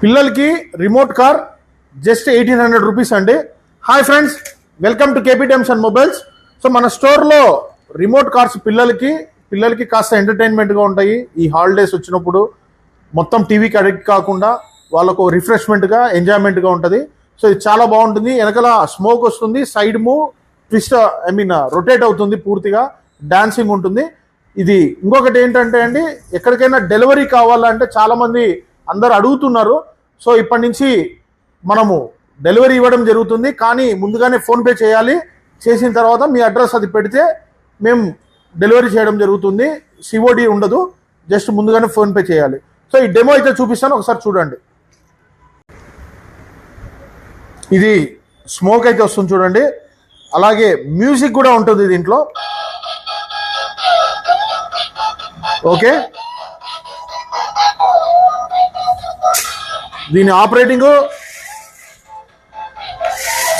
పిల్లలకి remote car just 1800 rupees అండి. Hi friends, welcome to KP times and mobiles. So మన స్టోర్లో remote cars పిల్లలకి కాస్త ఎంటర్టైన్మెంట్గా ఉంటాయి. ఈ హాలిడేస్ వచ్చినప్పుడు మొత్తం టీవీకి అడిక్ట్ కాకుండా వాళ్ళకు రిఫ్రెష్మెంట్గా ఎంజాయ్మెంట్గా ఉంటుంది. సో ఇది చాలా బాగుంటుంది. వెనకాల స్మోక్ వస్తుంది, సైడ్ మూవ్ ట్విస్ట్ రొటేట్ అవుతుంది, పూర్తిగా డాన్సింగ్ ఉంటుంది. ఇది ఇంకొకటి ఏంటంటే అండి, ఎక్కడికైనా డెలివరీ కావాలంటే చాలామంది అందరు అడుగుతున్నారు. సో ఇప్పటి నుంచి మనము డెలివరీ ఇవ్వడం జరుగుతుంది, కానీ ముందుగానే ఫోన్పే చేయాలి. చేసిన తర్వాత మీ అడ్రస్ అది పెడితే మేము డెలివరీ చేయడం జరుగుతుంది. సిఓడి ఉండదు, జస్ట్ ముందుగానే ఫోన్పే చేయాలి. సో ఈ డెమో అయితే చూపిస్తాను, ఒకసారి చూడండి. ఇది స్మోక్ అయితే వస్తుంది చూడండి, అలాగే మ్యూజిక్ కూడా ఉంటుంది దీంట్లో. ఓకే, దీని operating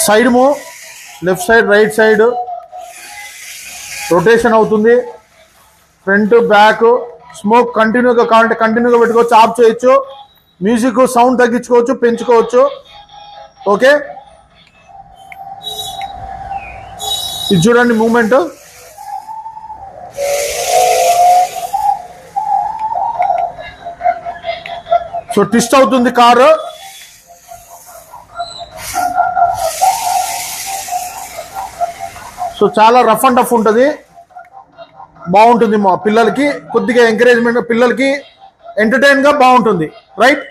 side move, left side right side rotation అవుతుంది, ఫ్రంట్ బ్యాక్. స్మోక్ కంటిన్యూగా కావాలంటే కంటిన్యూగా పెట్టుకోవచ్చు, ఆఫ్ చేయొచ్చు. మ్యూజిక్ సౌండ్ తగ్గించుకోవచ్చు, పెంచుకోవచ్చు. ఓకే, ఇది చూడండి మూమెంట్. సో ట్విస్ట్ అవుతుంది కారు. సో చాలా రఫ్ అండ్ టఫ్ ఉంటుంది, బాగుంటుంది. మా పిల్లలకి కొద్దిగా ఎంకరేజ్మెంట్, పిల్లలకి ఎంటర్టైన్గా బాగుంటుంది. రైట్,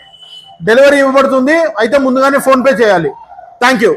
డెలివరీ ఇవ్వబడుతుంది, అయితే ముందుగానే ఫోన్పే చేయాలి. Thank you.